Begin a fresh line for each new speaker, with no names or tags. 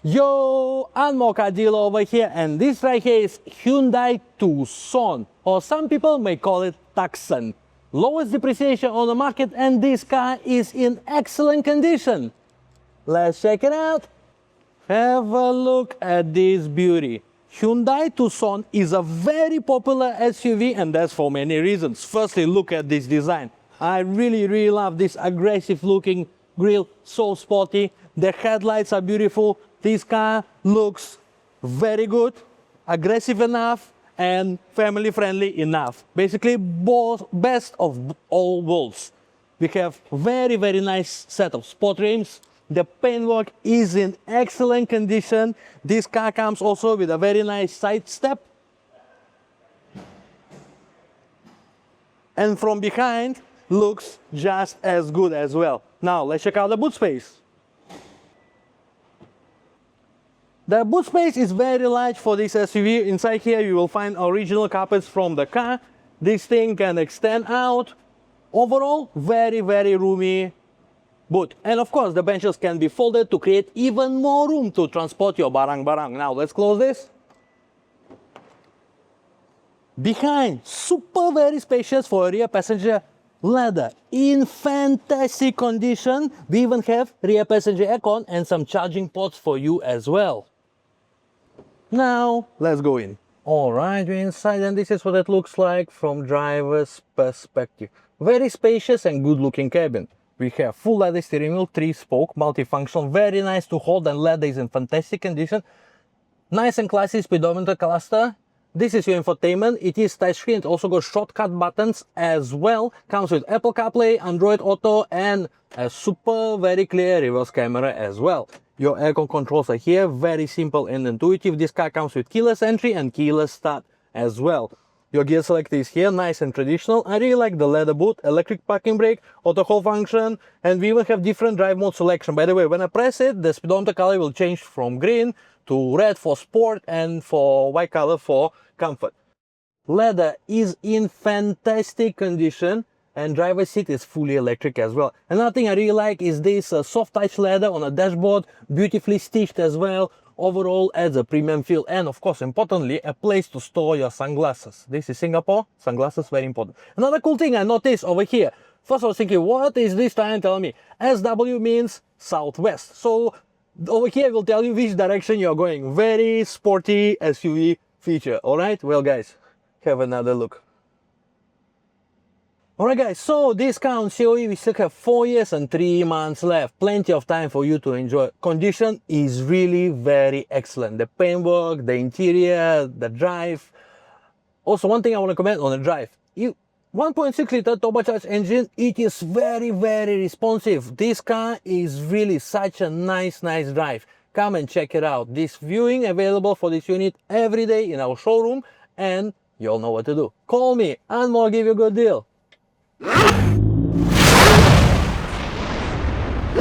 Yo, angmohcardealer over here, and this right here is Hyundai Tucson, or some people may call it Tucson. Lowest depreciation on the market, and this car is in excellent condition. Let's check it out. Have a look at this beauty. Hyundai Tucson is a very popular SUV, and that's for many reasons. Firstly, look at this design. I really love this aggressive looking grille, so sporty. The headlights are beautiful. This car looks very good, aggressive enough, and family friendly enough. Basically, best of all worlds. We have very nice set of sport rims. The paintwork is in excellent condition. This car comes also with a very nice side step. And from behind, looks just as good as well. Now, let's check out the boot space. The boot space is very large for this SUV. Inside here you will find original carpets from the car. This thing can extend out. Overall, very roomy boot. And of course, the benches can be folded to create even more room to transport your barang-barang. Now, let's close this. Behind, super very spacious for a rear passenger. Leather in fantastic condition. We even have rear passenger aircon and some charging ports for you as well. Now, let's go in. Alright, we're inside, and this is what it looks like from driver's perspective. Very spacious and good looking cabin. We have full leather steering wheel, 3-spoke, multifunctional, very nice to hold, and leather is in fantastic condition. Nice and classy speedometer cluster. This is your infotainment. It is touchscreen. It also got shortcut buttons as well. Comes with Apple CarPlay, Android Auto, and a super very clear reverse camera as well. Your aircon controls are here, very simple and intuitive. This car comes with keyless entry and keyless start as well. Your gear selector is here, nice and traditional. I really like the leather boot, electric parking brake, auto hold function, and we even have different drive mode selection. By the way, when I press it, the speedometer color will change from green to red for sport and for white color for comfort. Leather is in fantastic condition, and driver's seat is fully electric as well. Another thing I really like is this soft touch leather on a dashboard, beautifully stitched as well. Overall adds a premium feel, and of course, importantly, a place to store your sunglasses. This is Singapore, sunglasses very important. Another cool thing I noticed over here. First I was thinking, what is this trying to tell me? SW means southwest. So over here will tell you which direction you're going. Very sporty SUV feature. Alright, well guys, have another look. Alright guys, so this car on COE, we still have 4 years and 3 months left. Plenty of time for you to enjoy. Condition is really very excellent. The paintwork, the interior, the drive. Also, one thing I want to comment on the drive. 1.6 liter turbocharged engine, it is very responsive. This car is really such a nice drive. Come and check it out. This viewing available for this unit every day in our showroom, and you'll know what to do. Call me and we'll give you a good deal.